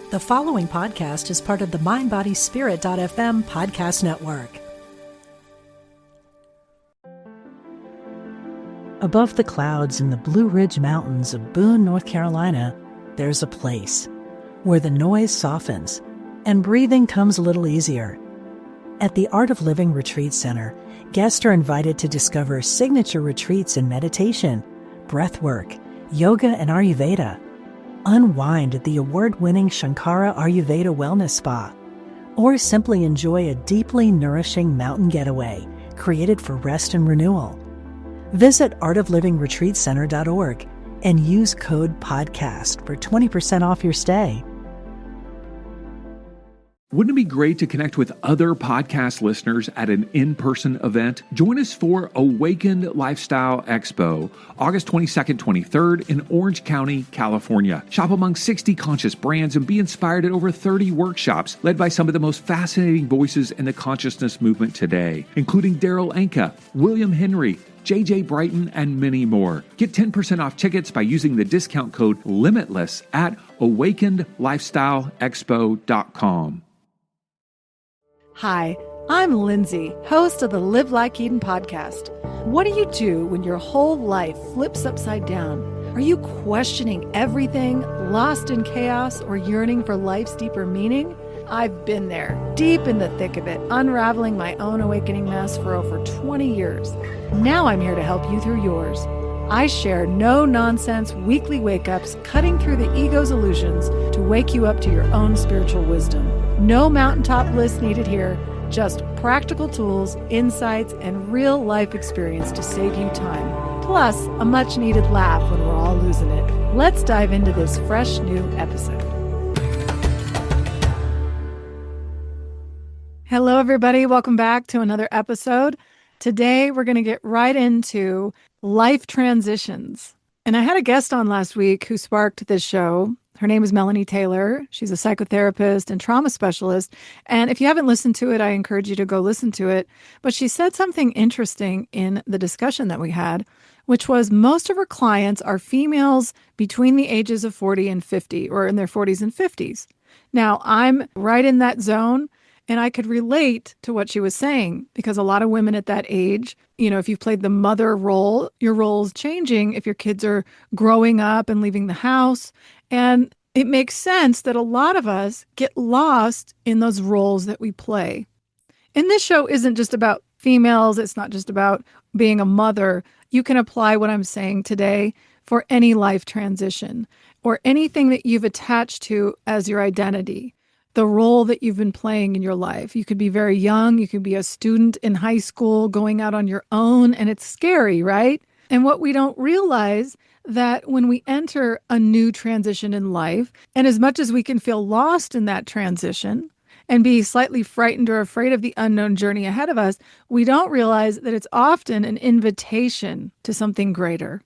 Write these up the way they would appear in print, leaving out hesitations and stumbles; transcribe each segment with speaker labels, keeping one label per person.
Speaker 1: The following podcast is part of the MindBodySpirit.fm podcast network. Above the clouds in the Blue Ridge Mountains of Boone, North Carolina, there's a place where the noise softens and breathing comes a little easier. At the Art of Living Retreat Center, guests are invited to discover signature retreats in meditation, breathwork, yoga, and Ayurveda. Unwind at the award-winning Shankara Ayurveda Wellness Spa, or simply enjoy a deeply nourishing mountain getaway created for rest and renewal. Visit artoflivingretreatcenter.org and use code PODCAST for 20% off your stay.
Speaker 2: Wouldn't it be great to connect with other podcast listeners at an in-person event? Join us for Awakened Lifestyle Expo, August 22nd, 23rd in Orange County, California. Shop among 60 conscious brands and be inspired at over 30 workshops led by some of the most fascinating voices in the consciousness movement today, including Daryl Anka, William Henry, JJ Brighton, and many more. Get 10% off tickets by using the discount code LIMITLESS at awakenedlifestyleexpo.com.
Speaker 3: Hi, I'm Lindsay, host of the Live Like Eden podcast. What do you do when your whole life flips upside down? Are you questioning everything, lost in chaos, or yearning for life's deeper meaning? I've been there, deep in the thick of it, unraveling my own awakening mess for over 20 years. Now I'm here to help you through yours. I share no-nonsense weekly wake-ups, cutting through the ego's illusions to wake you up to your own spiritual wisdom. No mountaintop bliss needed here, just practical tools, insights, and real-life experience to save you time. Plus, a much-needed laugh when we're all losing it. Let's dive into this fresh new episode. Hello, everybody. Welcome back to another episode. Today, we're going to get right into life transitions. And I had a guest on last week who sparked this show. Her name is Melanie Taylor. She's a psychotherapist and trauma specialist. And if you haven't listened to it, I encourage you to go listen to it. But she said something interesting in the discussion that we had, which was most of her clients are females between the ages of 40 and 50, or in their 40s and 50s. Now, I'm right in that zone. And I could relate to what she was saying, because a lot of women at that age, if you've played the mother role, your role is changing if your kids are growing up and leaving the house. And it makes sense that a lot of us get lost in those roles that we play. And this show isn't just about females. It's not just about being a mother. You can apply what I'm saying today for any life transition or anything that you've attached to as your identity. The role that you've been playing in your life. You could be very young. You could be a student in high school going out on your own, and it's scary, right? And what we don't realize that when we enter a new transition in life, and as much as we can feel lost in that transition and be slightly frightened or afraid of the unknown journey ahead of us, we don't realize that it's often an invitation to something greater.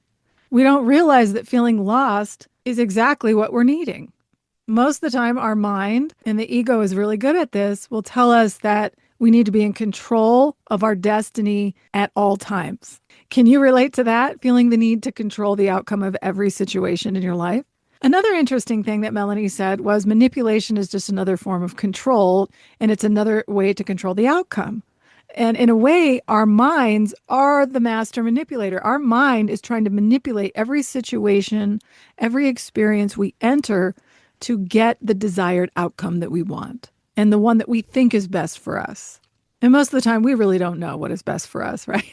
Speaker 3: We don't realize that feeling lost is exactly what we're needing. Most of the time, our mind, and the ego is really good at this, will tell us that we need to be in control of our destiny at all times. Can you relate to that, feeling the need to control the outcome of every situation in your life? Another interesting thing that Melanie said was manipulation is just another form of control, and it's another way to control the outcome. And in a way, our minds are the master manipulator. Our mind is trying to manipulate every situation, every experience we enter to get the desired outcome that we want and the one that we think is best for us. And most of the time, we really don't know what is best for us, right?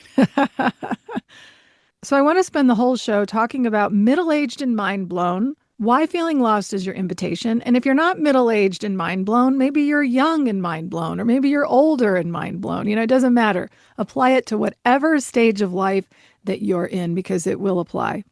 Speaker 3: So I want to spend the whole show talking about middle-aged and mind-blown, why feeling lost is your invitation. And if you're not middle-aged and mind-blown, maybe you're young and mind-blown, or maybe you're older and mind-blown. It doesn't matter. Apply it to whatever stage of life that you're in, because it will apply.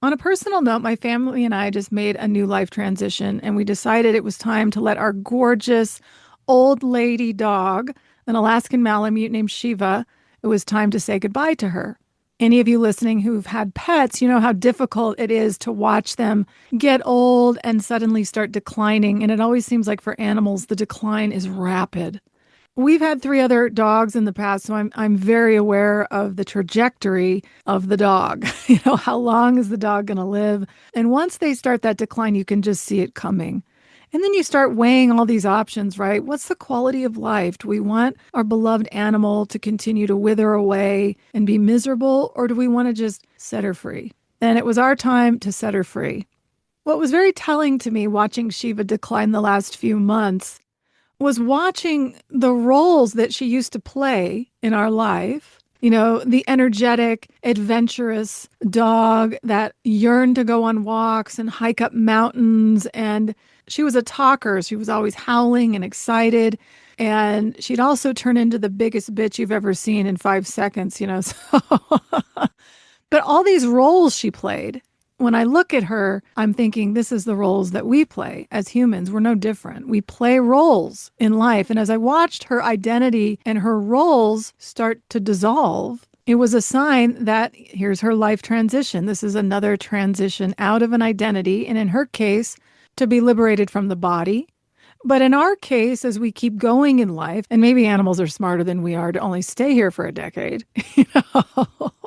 Speaker 3: On a personal note, my family and I just made a new life transition, and we decided it was time to let our gorgeous old lady dog, an Alaskan Malamute named Shiva, it was time to say goodbye to her. Any of you listening who've had pets, you know how difficult it is to watch them get old and suddenly start declining. And it always seems like for animals, the decline is rapid. We've had 3 other dogs in the past, so I'm very aware of the trajectory of the dog. How long is the dog going to live? And once they start that decline, you can just see it coming. And then you start weighing all these options, right? What's the quality of life? Do we want our beloved animal to continue to wither away and be miserable, or do we want to just set her free? And it was our time to set her free. What was very telling to me watching Shiva decline the last few months was watching the roles that she used to play in our life. You know, the energetic, adventurous dog that yearned to go on walks and hike up mountains. And she was a talker. She was always howling and excited. And she'd also turn into the biggest bitch you've ever seen in 5 seconds, you know. So, but all these roles she played, when I look at her, I'm thinking this is the roles that we play as humans. We're no different. We play roles in life. And as I watched her identity and her roles start to dissolve, it was a sign that here's her life transition. This is another transition out of an identity. And in her case, to be liberated from the body. But in our case, as we keep going in life, and maybe animals are smarter than we are to only stay here for a decade, you know,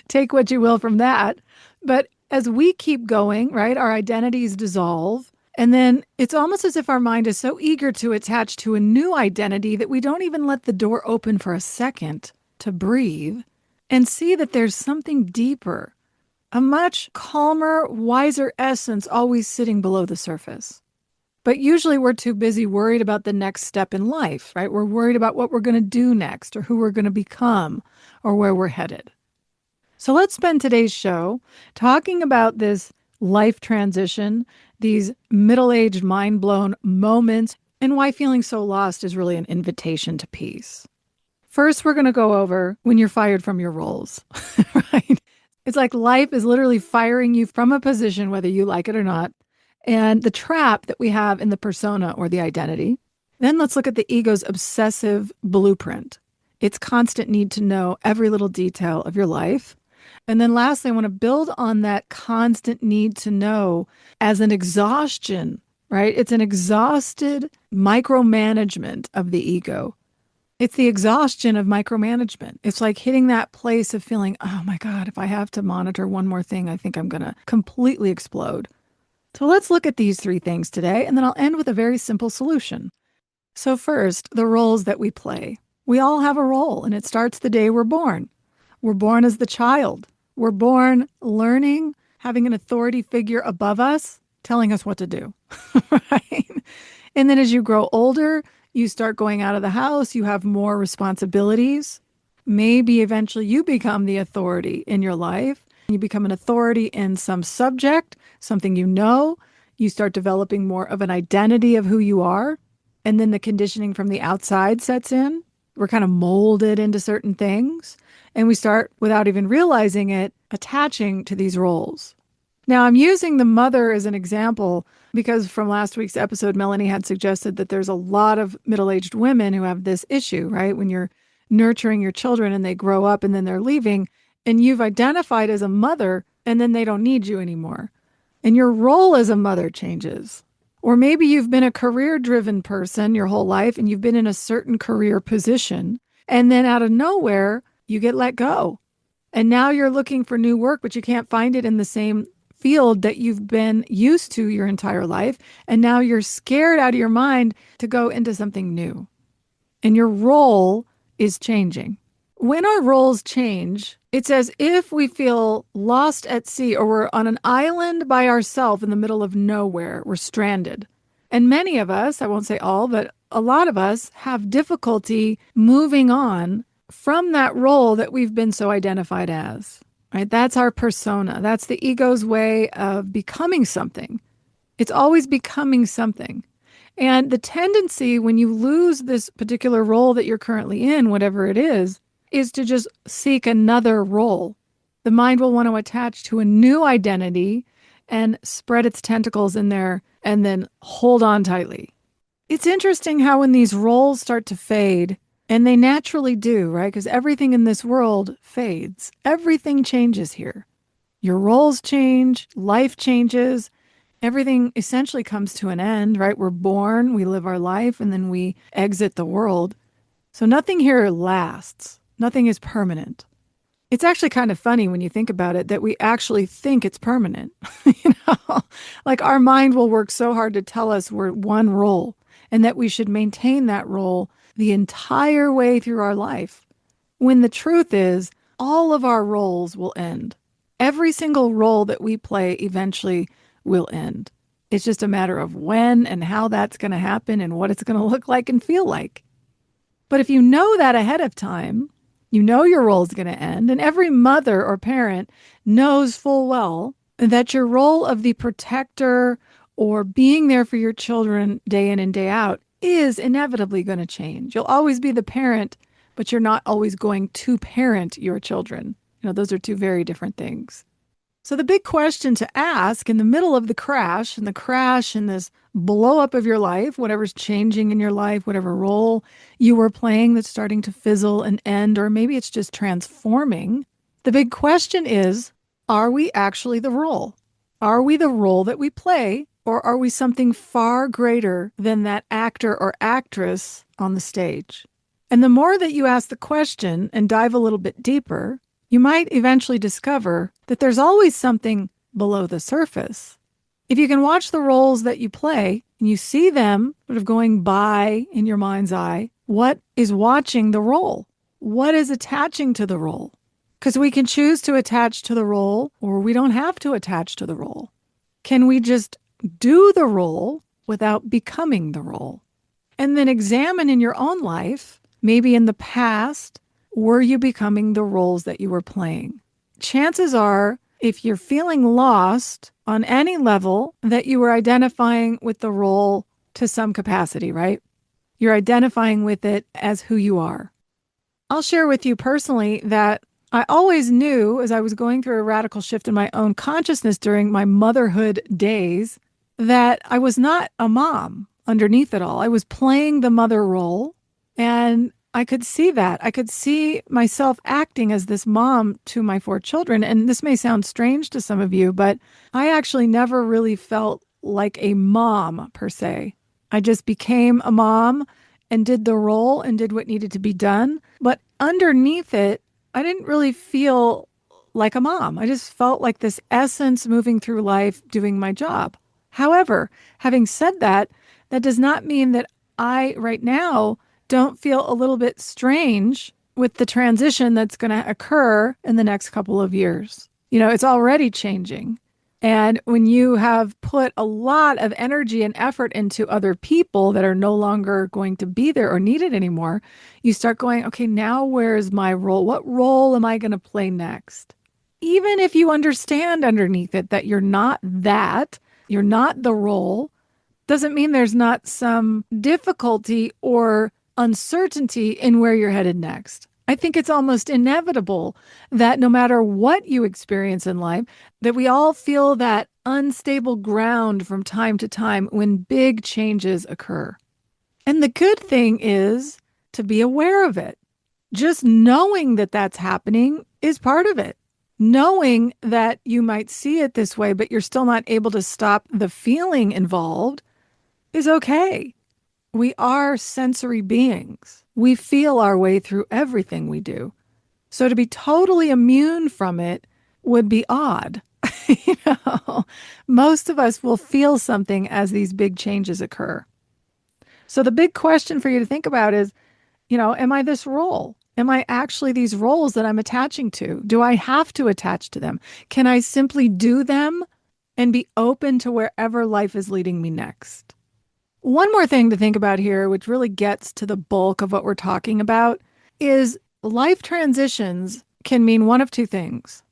Speaker 3: take what you will from that. But as we keep going, right, our identities dissolve. And then it's almost as if our mind is so eager to attach to a new identity that we don't even let the door open for a second to breathe and see that there's something deeper, a much calmer, wiser essence always sitting below the surface. But usually we're too busy worried about the next step in life, right? We're worried about what we're going to do next or who we're going to become or where we're headed. So let's spend today's show talking about this life transition, these middle-aged, mind-blown moments, and why feeling so lost is really an invitation to peace. First, we're going to go over when you're fired from your roles, right? It's like life is literally firing you from a position, whether you like it or not, and the trap that we have in the persona or the identity. Then let's look at the ego's obsessive blueprint, its constant need to know every little detail of your life. And then lastly, I want to build on that constant need to know as an exhaustion, right? It's an exhausted micromanagement of the ego. It's the exhaustion of micromanagement. It's like hitting that place of feeling, oh my God, if I have to monitor one more thing, I think I'm going to completely explode. So let's look at these 3 things today, and then I'll end with a very simple solution. So first, the roles that we play. We all have a role, and it starts the day we're born. We're born as the child. We're born learning, having an authority figure above us, telling us what to do, right? And then as you grow older, you start going out of the house, you have more responsibilities. Maybe eventually you become the authority in your life. You become an authority in some subject, something you know. You start developing more of an identity of who you are. And then the conditioning from the outside sets in. We're kind of molded into certain things. And we start, without even realizing it, attaching to these roles. Now, I'm using the mother as an example because from last week's episode, Melanie had suggested that there's a lot of middle-aged women who have this issue, right? When you're nurturing your children and they grow up and then they're leaving, and you've identified as a mother, and then they don't need you anymore. And your role as a mother changes. Or maybe you've been a career-driven person your whole life, and you've been in a certain career position, and then out of nowhere, you get let go. And now you're looking for new work, but you can't find it in the same field that you've been used to your entire life. And now you're scared out of your mind to go into something new. And your role is changing. When our roles change, it's as if we feel lost at sea or we're on an island by ourselves in the middle of nowhere. We're stranded. And many of us, I won't say all, but a lot of us have difficulty moving on from that role that we've been so identified as, right? That's our persona. That's the ego's way of becoming something. It's always becoming something. And the tendency when you lose this particular role that you're currently in, whatever it is to just seek another role. The mind will want to attach to a new identity and spread its tentacles in there and then hold on tightly. It's interesting how when these roles start to fade, and they naturally do, right? Because everything in this world fades. Everything changes here. Your roles change, life changes, everything essentially comes to an end, right? We're born, we live our life, and then we exit the world. So nothing here lasts. Nothing is permanent. It's actually kind of funny when you think about it that we actually think it's permanent. You know, like our mind will work so hard to tell us we're one role and that we should maintain that role the entire way through our life. When the truth is, all of our roles will end. Every single role that we play eventually will end. It's just a matter of when and how that's going to happen and what it's going to look like and feel like. But if you know that ahead of time, you know your role is going to end, and every mother or parent knows full well that your role of the protector or being there for your children day in and day out is inevitably going to change. You'll always be the parent, but you're not always going to parent your children. You know, those are two very different things. So the big question to ask in the middle of the crash and this blow up of your life, whatever's changing in your life, whatever role you were playing that's starting to fizzle and end, or maybe it's just transforming. The big question is, are we actually the role? Are we the role that we play, or are we something far greater than that actor or actress on the stage? And the more that you ask the question and dive a little bit deeper, you might eventually discover that there's always something below the surface. If you can watch the roles that you play and you see them sort of going by in your mind's eye, what is watching the role? What is attaching to the role? Because we can choose to attach to the role or we don't have to attach to the role. Can we just do the role without becoming the role? And then examine in your own life, maybe in the past, were you becoming the roles that you were playing? Chances are, if you're feeling lost on any level, that you were identifying with the role to some capacity, right? You're identifying with it as who you are. I'll share with you personally that I always knew as I was going through a radical shift in my own consciousness during my motherhood days that I was not a mom underneath it all. I was playing the mother role, and I could see that. I could see myself acting as this mom to my 4 children. And this may sound strange to some of you, but I actually never really felt like a mom per se. I just became a mom and did the role and did what needed to be done. But underneath it, I didn't really feel like a mom. I just felt like this essence moving through life doing my job. However, having said that, that does not mean that I right now don't feel a little bit strange with the transition that's going to occur in the next couple of years. You know, it's already changing. And when you have put a lot of energy and effort into other people that are no longer going to be there or needed anymore, you start going, okay, now where's my role? What role am I going to play next? Even if you understand underneath it that you're not that, you're not the role, doesn't mean there's not some difficulty or uncertainty in where you're headed next. I think it's almost inevitable that no matter what you experience in life, that we all feel that unstable ground from time to time when big changes occur. And the good thing is to be aware of it. Just knowing that that's happening is part of it. Knowing that you might see it this way, but you're still not able to stop the feeling involved is okay. We are sensory beings. We feel our way through everything we do. So to be totally immune from it would be odd. You know, most of us will feel something as these big changes occur. So the big question for you to think about is, you know, am I this role? Am I actually these roles that I'm attaching to? Do I have to attach to them? Can I simply do them and be open to wherever life is leading me next? One more thing to think about here, which really gets to the bulk of what we're talking about, is life transitions can mean one of two things.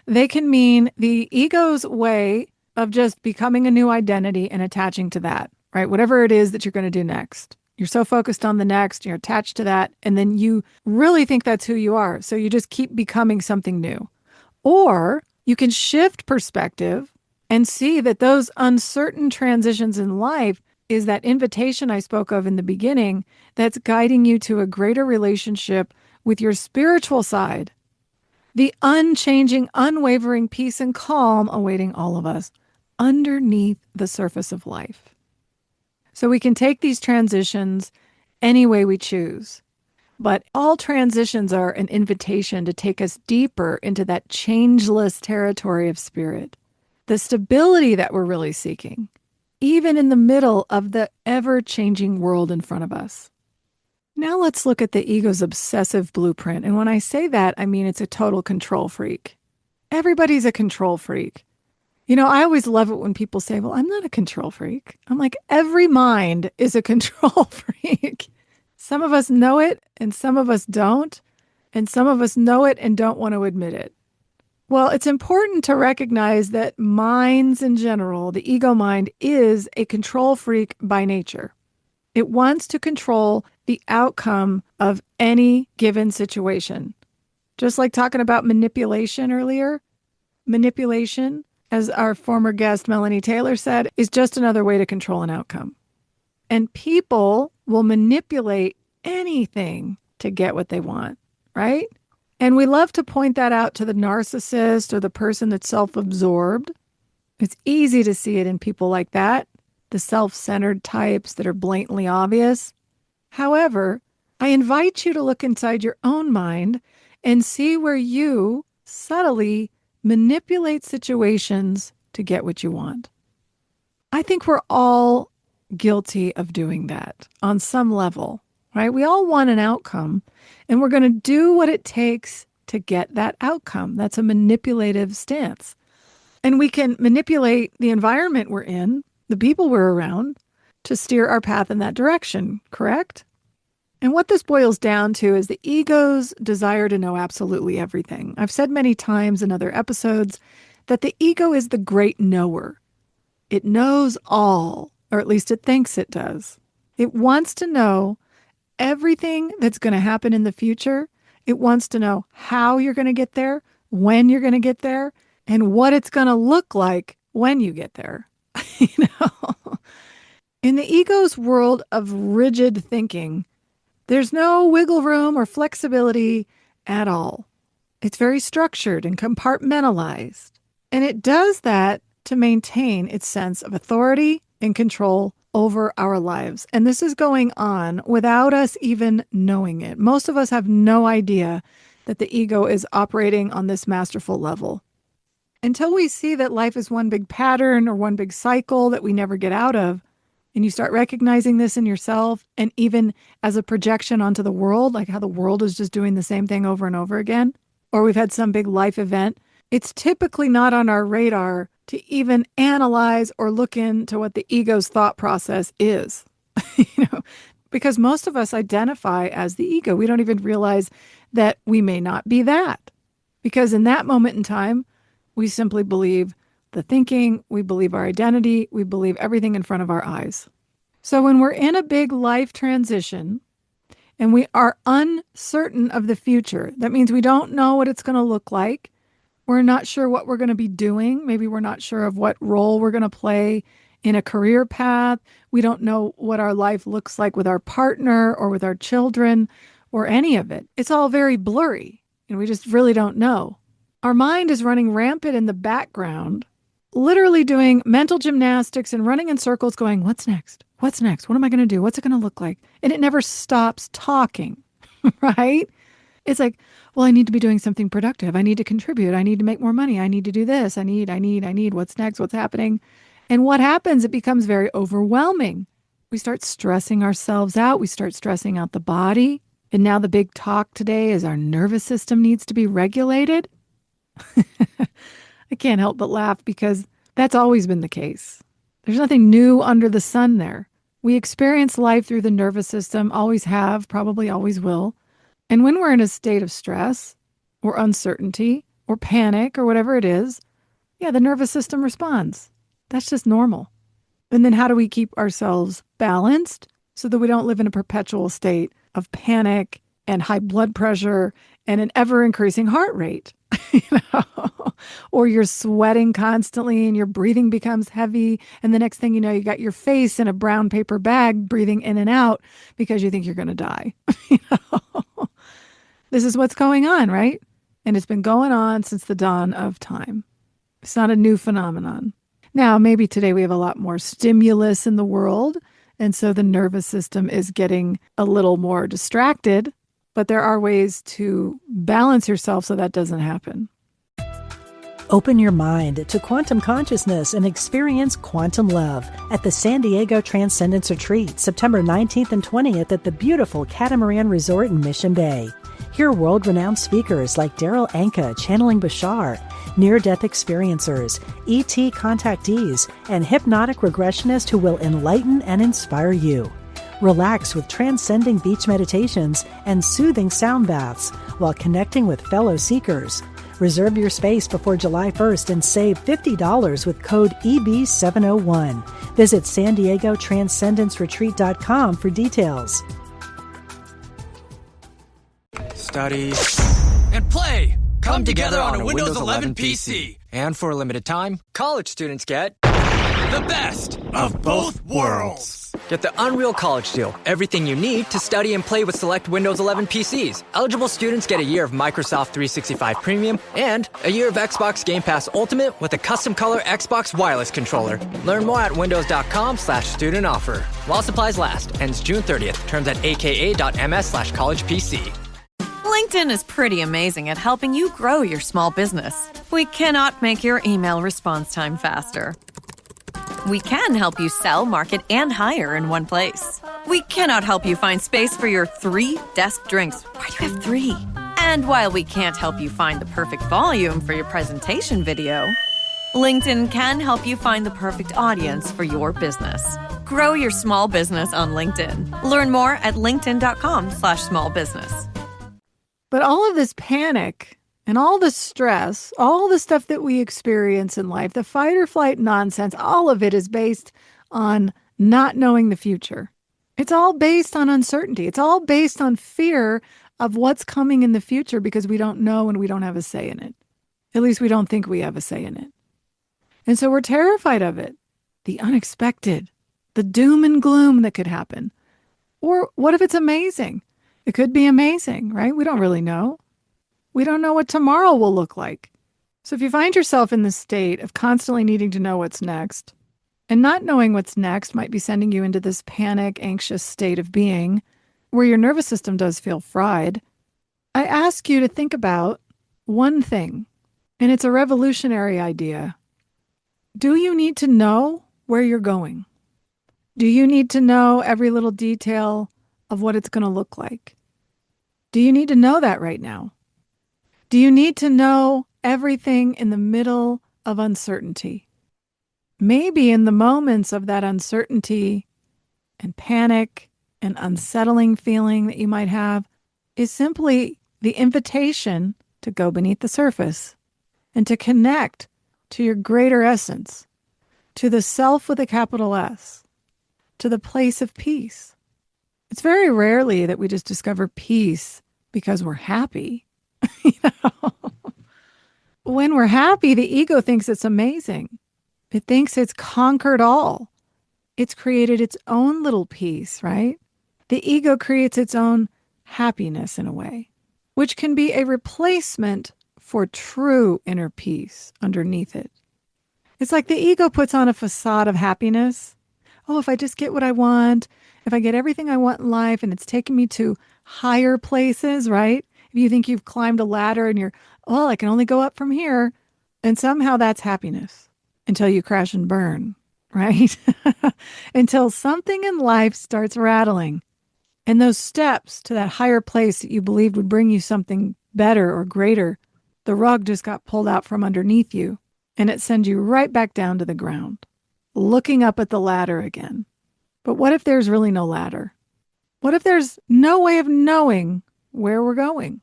Speaker 3: They can mean the ego's way of just becoming a new identity and attaching to that, right? Whatever it is that you're going to do next. You're so focused on the next, you're attached to that, and then you really think that's who you are. So you just keep becoming something new. Or you can shift perspective and see that those uncertain transitions in life is that invitation I spoke of in the beginning that's guiding you to a greater relationship with your spiritual side. The unchanging, unwavering peace and calm awaiting all of us underneath the surface of life. So we can take these transitions any way we choose. But all transitions are an invitation to take us deeper into that changeless territory of spirit, the stability that we're really seeking, even in the middle of the ever-changing world in front of us. Now let's look at the ego's obsessive blueprint. And when I say that, I mean it's a total control freak. Everybody's a control freak. I always love it when people say, well, I'm not a control freak. I'm like, every mind is a control freak. Some of us know it and some of us don't. And some of us know it and don't want to admit it. Well, it's important to recognize that minds in general, the ego mind, is a control freak by nature. It wants to control the outcome of any given situation. Just like talking about manipulation earlier, manipulation, as our former guest Melanie Taylor said, is just another way to control an outcome. And people will manipulate anything to get what they want, right? And we love to point that out to the narcissist or the person that's self-absorbed. It's easy to see it in people like that, the self-centered types that are blatantly obvious. However, I invite you to look inside your own mind and see where you subtly manipulate situations to get what you want. I think we're all guilty of doing that on some level, right? We all want an outcome, and we're going to do what it takes to get that outcome. That's a manipulative stance. And we can manipulate the environment we're in, the people we're around, to steer our path in that direction, correct? And what this boils down to is the ego's desire to know absolutely everything. I've said many times in other episodes that the ego is the great knower. It knows all, or at least it thinks it does. It wants to know everything that's going to happen in the future. It wants to know how you're going to get there, when you're going to get there, and what it's going to look like when you get there. In the ego's world of rigid thinking, there's no wiggle room or flexibility at all. It's very structured and compartmentalized. And it does that to maintain its sense of authority and control over our lives. And this is going on without us even knowing it. Most of us have no idea that the ego is operating on this masterful level. Until we see that life is one big pattern or one big cycle that we never get out of, and you start recognizing this in yourself and even as a projection onto the world, like how the world is just doing the same thing over and over again, or we've had some big life event, it's typically not on our radar to even analyze or look into what the ego's thought process is. Because most of us identify as the ego. We don't even realize that we may not be that. Because in that moment in time, we simply believe the thinking, we believe our identity, we believe everything in front of our eyes. So when we're in a big life transition and we are uncertain of the future, that means we don't know what it's going to look like. We're not sure what we're going to be doing. Maybe we're not sure of what role we're going to play in a career path. We don't know what our life looks like with our partner or with our children or any of it. It's all very blurry and we just really don't know. Our mind is running rampant in the background, literally doing mental gymnastics and running in circles going, what's next? What's next? What am I going to do? What's it going to look like? And it never stops talking, right? It's like, well, I need to be doing something productive. I need to contribute. I need to make more money. I need to do this. I need. What's next? What's happening? And what happens? It becomes very overwhelming. We start stressing ourselves out. We start stressing out the body. And now the big talk today is our nervous system needs to be regulated. I can't help but laugh because that's always been the case. There's nothing new under the sun there. We experience life through the nervous system, always have, probably always will. And when we're in a state of stress or uncertainty or panic or whatever it is, yeah, the nervous system responds. That's just normal. And then how do we keep ourselves balanced so that we don't live in a perpetual state of panic and high blood pressure and an ever-increasing heart rate? Or you're sweating constantly and your breathing becomes heavy. And the next thing you know, you got your face in a brown paper bag breathing in and out because you think you're going to die. This is what's going on, right? And it's been going on since the dawn of time. It's not a new phenomenon. Now, maybe today we have a lot more stimulus in the world. And so the nervous system is getting a little more distracted. but there are ways to balance yourself so that doesn't happen.
Speaker 1: Open your mind to quantum consciousness and experience quantum love at the San Diego Transcendence Retreat, September 19th and 20th at the beautiful Catamaran Resort in Mission Bay. Hear world-renowned speakers like Daryl Anka channeling Bashar, near-death experiencers, ET contactees, and hypnotic regressionists who will enlighten and inspire you. Relax with transcending beach meditations and soothing sound baths while connecting with fellow seekers. Reserve your space before July 1st and save $50 with code EB701. Visit San Diego TranscendenceRetreat.com for details.
Speaker 4: Study and play come together on a Windows 11 PC. And for a limited time, college students get the best of both worlds. Get the Unreal College Deal. Everything you need to study and play with select Windows 11 PCs. Eligible students get a year of Microsoft 365 Premium and a year of Xbox Game Pass Ultimate with a custom color Xbox wireless controller. Learn more at windows.com/student offer. While supplies last. Ends June 30th. Terms at aka.ms/collegepc.
Speaker 5: LinkedIn is pretty amazing at helping you grow your small business. We cannot make your email response time faster. We can help you sell, market, and hire in one place. We cannot help you find space for your 3 desk drinks. Why do you have 3? And while we can't help you find the perfect volume for your presentation video, LinkedIn can help you find the perfect audience for your business. Grow your small business on LinkedIn. Learn more at linkedin.com/smallbusiness.
Speaker 3: But all of this panic and all the stress, all the stuff that we experience in life, the fight or flight nonsense, all of it is based on not knowing the future. It's all based on uncertainty. It's all based on fear of what's coming in the future because we don't know and we don't have a say in it. At least we don't think we have a say in it. And so we're terrified of it. The unexpected, the doom and gloom that could happen. Or what if it's amazing? It could be amazing, right? We don't really know. We don't know what tomorrow will look like. So if you find yourself in this state of constantly needing to know what's next, and not knowing what's next might be sending you into this panic, anxious state of being where your nervous system does feel fried, I ask you to think about one thing, and it's a revolutionary idea. Do you need to know where you're going? Do you need to know every little detail of what it's going to look like? Do you need to know that right now? Do you need to know everything in the middle of uncertainty? Maybe in the moments of that uncertainty and panic and unsettling feeling that you might have is simply the invitation to go beneath the surface and to connect to your greater essence, to the self with a capital S, to the place of peace. It's very rarely that we just discover peace because we're happy. When we're happy, the ego thinks it's amazing. It thinks it's conquered all. It's created its own little peace, right? The ego creates its own happiness in a way, which can be a replacement for true inner peace underneath it. It's like the ego puts on a facade of happiness. Oh, if I just get what I want, if I get everything I want in life and it's taking me to higher places, right? If you think you've climbed a ladder and you're, well, I can only go up from here. And somehow that's happiness until you crash and burn, right? Until something in life starts rattling. And those steps to that higher place that you believed would bring you something better or greater, the rug just got pulled out from underneath you and it sends you right back down to the ground, looking up at the ladder again. But what if there's really no ladder? What if there's no way of knowing where we're going?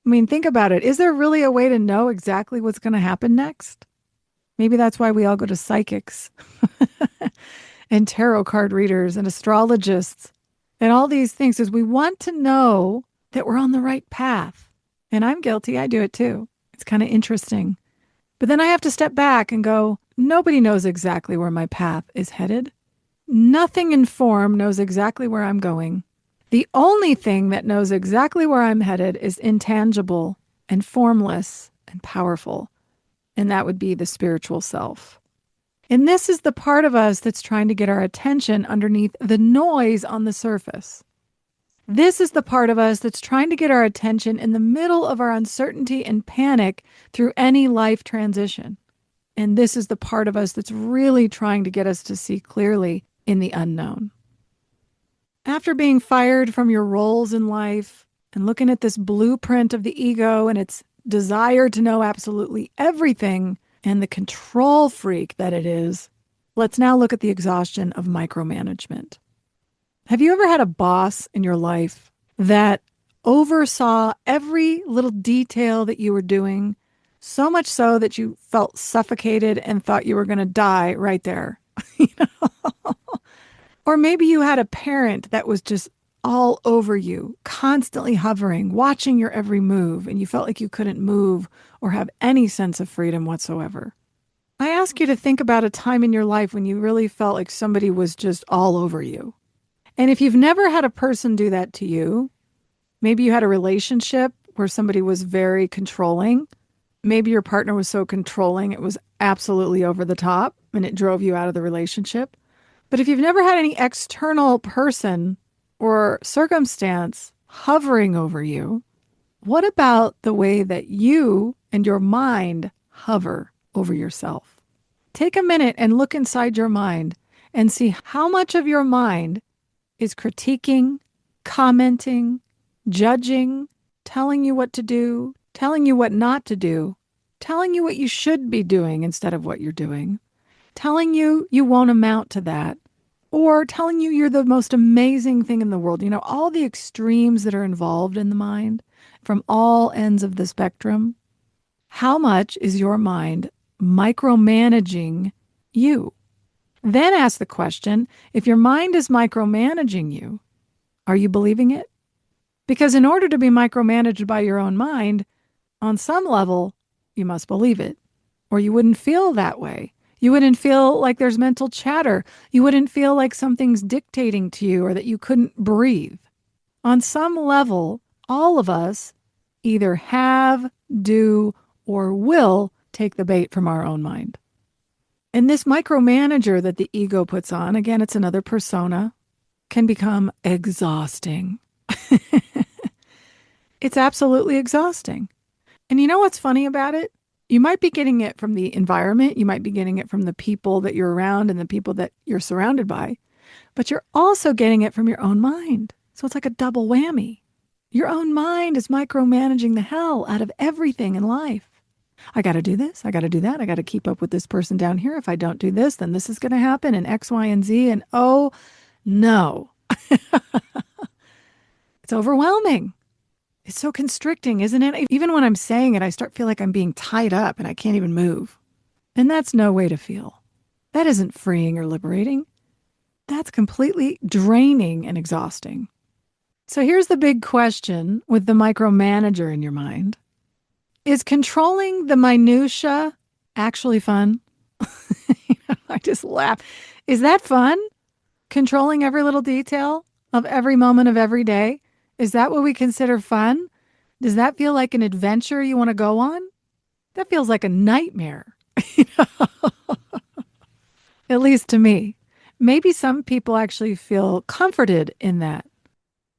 Speaker 3: I mean, think about it. Is there really a way to know exactly what's going to happen next? Maybe that's why we all go to psychics and tarot card readers and astrologists and all these things, is we want to know that we're on the right path. And I'm guilty. I do it too. It's kind of interesting. But then I have to step back and go, nobody knows exactly where my path is headed. Nothing in form knows exactly where I'm going. The only thing that knows exactly where I'm headed is intangible and formless and powerful. And that would be the spiritual self. And this is the part of us that's trying to get our attention underneath the noise on the surface. This is the part of us that's trying to get our attention in the middle of our uncertainty and panic through any life transition. And this is the part of us that's really trying to get us to see clearly in the unknown. After being fired from your roles in life and looking at this blueprint of the ego and its desire to know absolutely everything and the control freak that it is, let's now look at the exhaustion of micromanagement. Have you ever had a boss in your life that oversaw every little detail that you were doing, so much so that you felt suffocated and thought you were going to die right there? Or maybe you had a parent that was just all over you, constantly hovering, watching your every move, and you felt like you couldn't move or have any sense of freedom whatsoever. I ask you to think about a time in your life when you really felt like somebody was just all over you. And if you've never had a person do that to you, maybe you had a relationship where somebody was very controlling. Maybe your partner was so controlling it was absolutely over the top and it drove you out of the relationship. But if you've never had any external person or circumstance hovering over you, what about the way that you and your mind hover over yourself? Take a minute and look inside your mind and see how much of your mind is critiquing, commenting, judging, telling you what to do, telling you what not to do, telling you what you should be doing instead of what you're doing, telling you you won't amount to that, or telling you you're the most amazing thing in the world. You know, all the extremes that are involved in the mind from all ends of the spectrum. How much is your mind micromanaging you? Then ask the question, if your mind is micromanaging you, are you believing it? Because in order to be micromanaged by your own mind, on some level, you must believe it, or you wouldn't feel that way. You wouldn't feel like there's mental chatter. You wouldn't feel like something's dictating to you or that you couldn't breathe. On some level, all of us either have, do, or will take the bait from our own mind. And this micromanager that the ego puts on, again, it's another persona, can become exhausting. It's absolutely exhausting. And you know what's funny about it? You might be getting it from the environment. You might be getting it from the people that you're around and the people that you're surrounded by. But you're also getting it from your own mind. So it's like a double whammy. Your own mind is micromanaging the hell out of everything in life. I got to do this. I got to do that. I got to keep up with this person down here. If I don't do this, then this is going to happen and X, Y, and Z. And oh, no. It's overwhelming. It's so constricting, isn't it? Even when I'm saying it, I start feel like I'm being tied up and I can't even move. And that's no way to feel. That isn't freeing or liberating. That's completely draining and exhausting. So here's the big question with the micromanager in your mind. Is controlling the minutia actually fun? I just laugh. Is that fun? Controlling every little detail of every moment of every day? Is that what we consider fun? Does that feel like an adventure you want to go on? That feels like a nightmare. At least to me. Maybe some people actually feel comforted in that.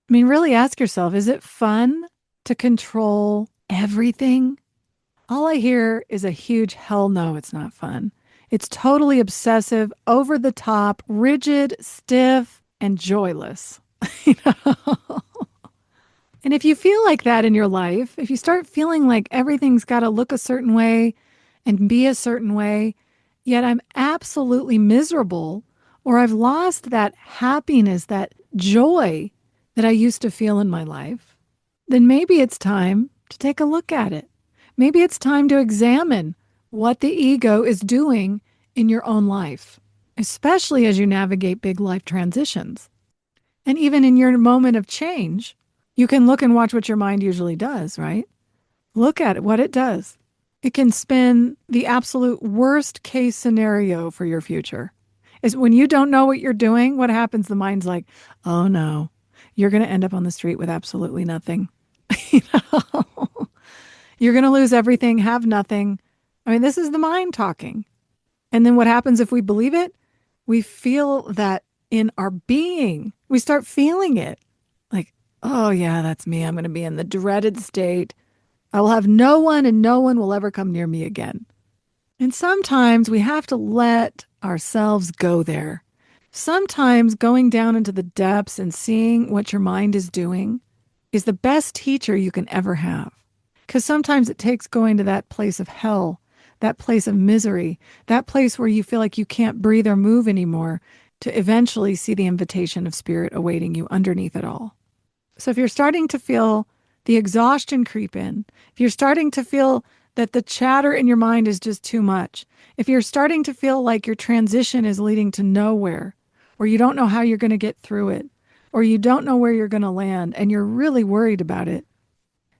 Speaker 3: I mean, really ask yourself, is it fun to control everything? All I hear is a huge hell no, it's not fun. It's totally obsessive, over the top, rigid, stiff, and joyless. And if you feel like that in your life, if you start feeling like everything's got to look a certain way and be a certain way, yet I'm absolutely miserable, or I've lost that happiness, that joy that I used to feel in my life, then maybe it's time to take a look at it. Maybe it's time to examine what the ego is doing in your own life, especially as you navigate big life transitions. And even in your moment of change, you can look and watch what your mind usually does, right? Look at it, what it does. It can spin the absolute worst case scenario for your future. Is when you don't know what you're doing, what happens? The mind's like, oh no, you're going to end up on the street with absolutely nothing. You're going to lose everything, have nothing. I mean, this is the mind talking. And then what happens if we believe it? We feel that in our being. We start feeling it. Like, oh, yeah, that's me. I'm going to be in the dreaded state. I will have no one and no one will ever come near me again. And sometimes we have to let ourselves go there. Sometimes going down into the depths and seeing what your mind is doing is the best teacher you can ever have. Because sometimes it takes going to that place of hell, that place of misery, that place where you feel like you can't breathe or move anymore to eventually see the invitation of spirit awaiting you underneath it all. So if you're starting to feel the exhaustion creep in, if you're starting to feel that the chatter in your mind is just too much, if you're starting to feel like your transition is leading to nowhere, or you don't know how you're going to get through it, or you don't know where you're going to land, and you're really worried about it,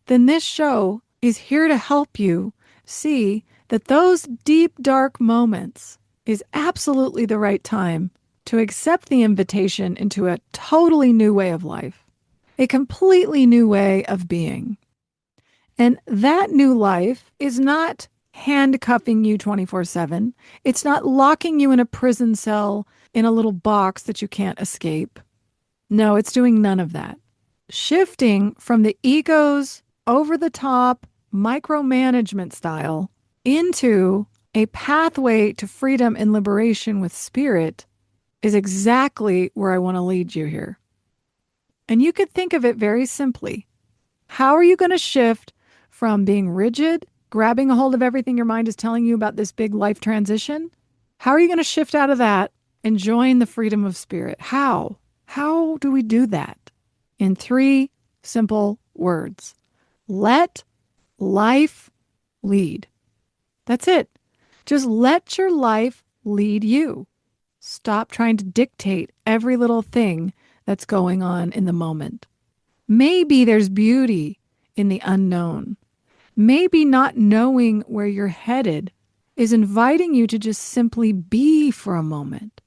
Speaker 3: then this show is here to help you see that those deep, dark moments is absolutely the right time to accept the invitation into a totally new way of life, a completely new way of being. And that new life is not handcuffing you 24/7. It's not locking you in a prison cell in a little box that you can't escape. No, it's doing none of that. Shifting from the ego's over-the-top micromanagement style into a pathway to freedom and liberation with spirit is exactly where I want to lead you here. And you could think of it very simply. How are you going to shift from being rigid, grabbing a hold of everything your mind is telling you about this big life transition? How are you going to shift out of that and join the freedom of spirit? How? How do we do that? In 3 simple words. Let life lead. That's it. Just let your life lead you. Stop trying to dictate every little thing that's going on in the moment. Maybe there's beauty in the unknown. Maybe not knowing where you're headed is inviting you to just simply be for a moment.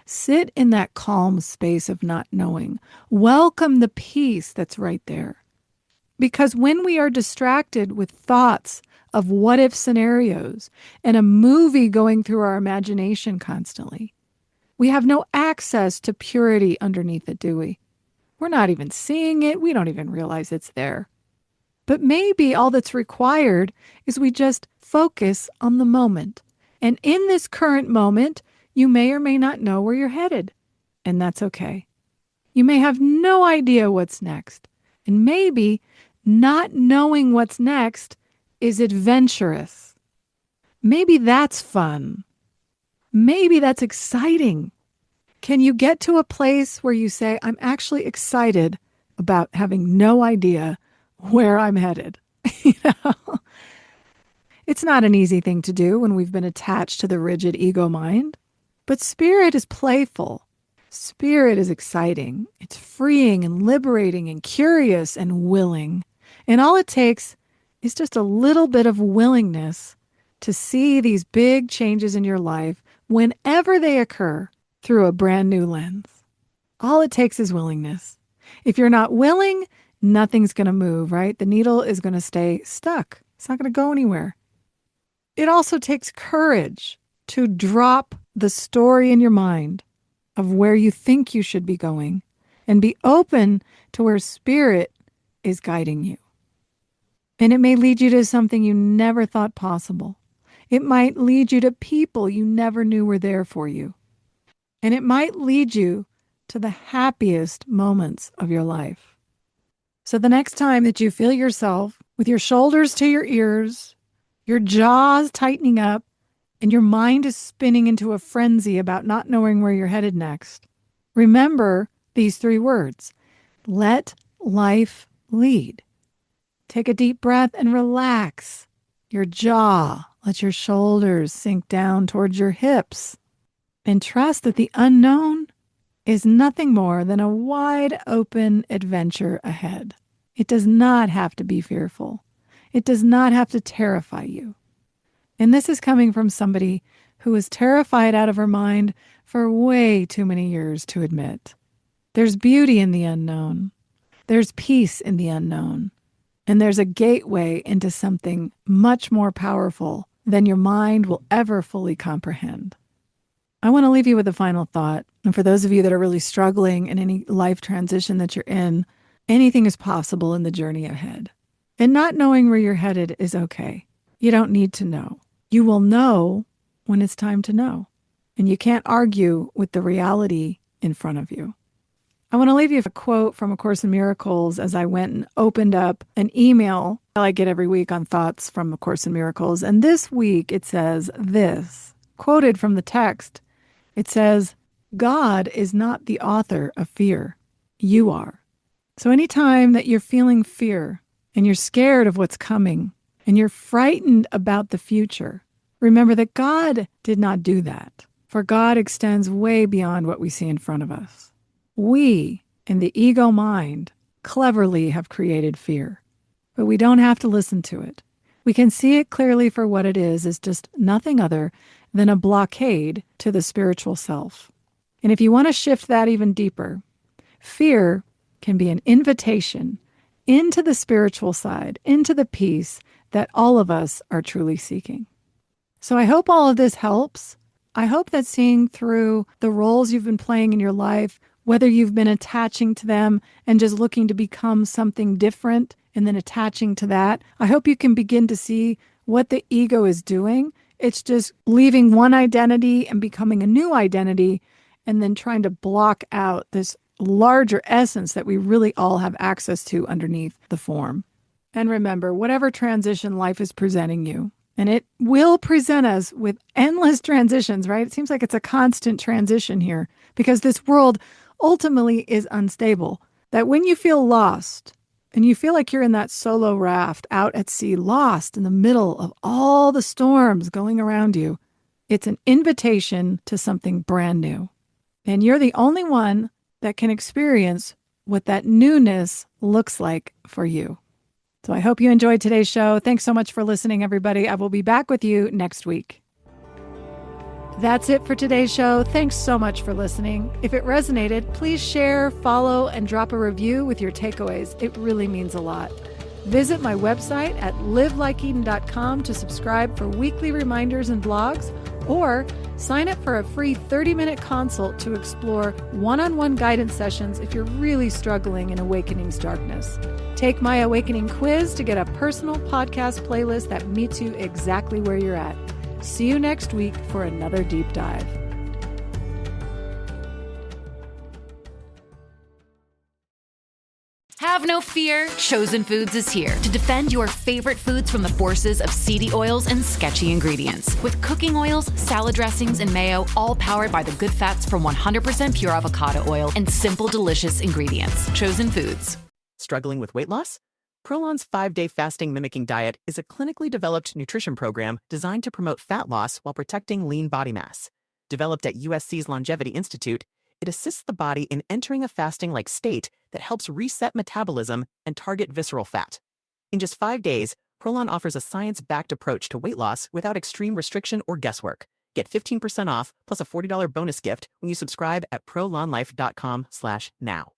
Speaker 3: Sit in that calm space of not knowing. Welcome the peace that's right there. Because when we are distracted with thoughts of what-if scenarios and a movie going through our imagination constantly, we have no access to purity underneath it, do we? We're not even seeing it. We don't even realize it's there. But maybe all that's required is we just focus on the moment. And in this current moment, you may or may not know where you're headed. And that's okay. You may have no idea what's next. And maybe not knowing what's next is adventurous. Maybe that's fun. Maybe that's exciting. Can you get to a place where you say, I'm actually excited about having no idea where I'm headed? You know? It's not an easy thing to do when we've been attached to the rigid ego mind. But spirit is playful. Spirit is exciting. It's freeing and liberating and curious and willing. And all it takes is just a little bit of willingness to see these big changes in your life whenever they occur through a brand new lens. All it takes is willingness. If you're not willing, nothing's going to move, right? The needle is going to stay stuck. It's not going to go anywhere. It also takes courage to drop the story in your mind of where you think you should be going and be open to where spirit is guiding you. And it may lead you to something you never thought possible. It might lead you to people you never knew were there for you. And it might lead you to the happiest moments of your life. So the next time that you feel yourself with your shoulders to your ears, your jaws tightening up, and your mind is spinning into a frenzy about not knowing where you're headed next, remember these 3 words. Let life lead. Take a deep breath and relax your jaw. Let your shoulders sink down towards your hips. And trust that the unknown is nothing more than a wide open adventure ahead. It does not have to be fearful. It does not have to terrify you. And this is coming from somebody who was terrified out of her mind for way too many years to admit. There's beauty in the unknown. There's peace in the unknown. And there's a gateway into something much more powerful than your mind will ever fully comprehend. I want to leave you with a final thought. And for those of you that are really struggling in any life transition that you're in, Anything is possible in the journey ahead. And not knowing where you're headed is okay. You don't need to know. You will know when it's time to know. And you can't argue with the reality in front of you. I want to leave you with a quote from A Course in Miracles as I went and opened up an email I get every week on thoughts from A Course in Miracles. And this week it says this, quoted from the text. It says, God is not the author of fear. You are. So anytime that you're feeling fear and you're scared of what's coming and you're frightened about the future, remember that God did not do that. For God extends way beyond what we see in front of us. We, in the ego mind, cleverly have created fear, but we don't have to listen to it. We can see it clearly for what it is just nothing other than a blockade to the spiritual self. And if you want to shift that even deeper, fear can be an invitation into the spiritual side, into the peace that all of us are truly seeking. So I hope all of this helps. I hope that seeing through the roles you've been playing in your life, whether you've been attaching to them and just looking to become something different and then attaching to that, I hope you can begin to see what the ego is doing. It's just leaving one identity and becoming a new identity and then trying to block out this larger essence that we really all have access to underneath the form. And remember, whatever transition life is presenting you, and it will present us with endless transitions, right? It seems like it's a constant transition here because this world ultimately is unstable. That when you feel lost and you feel like you're in that solo raft out at sea, lost in the middle of all the storms going around you, it's an invitation to something brand new. And you're the only one that can experience what that newness looks like for you. So I hope you enjoyed today's show. Thanks so much for listening, everybody. I will be back with you next week. That's it for today's show. Thanks so much for listening. If it resonated, please share, follow, and drop a review with your takeaways. It really means a lot. Visit my website at livelikeeden.com to subscribe for weekly reminders and blogs, or sign up for a free 30-minute consult to explore one-on-one guidance sessions if you're really struggling in Awakening's darkness. Take my Awakening quiz to get a personal podcast playlist that meets you exactly where you're at. See you next week for another deep dive.
Speaker 6: Have no fear, Chosen Foods is here to defend your favorite foods from the forces of seedy oils and sketchy ingredients. With cooking oils, salad dressings, and mayo, all powered by the good fats from 100% pure avocado oil and simple, delicious ingredients. Chosen Foods.
Speaker 7: Struggling with weight loss? Prolon's 5-day fasting mimicking diet is a clinically developed nutrition program designed to promote fat loss while protecting lean body mass. Developed at USC's Longevity Institute, it assists the body in entering a fasting-like state that helps reset metabolism and target visceral fat. In just 5 days, Prolon offers a science-backed approach to weight loss without extreme restriction or guesswork. Get 15% off plus a $40 bonus gift when you subscribe at prolonlife.com/now.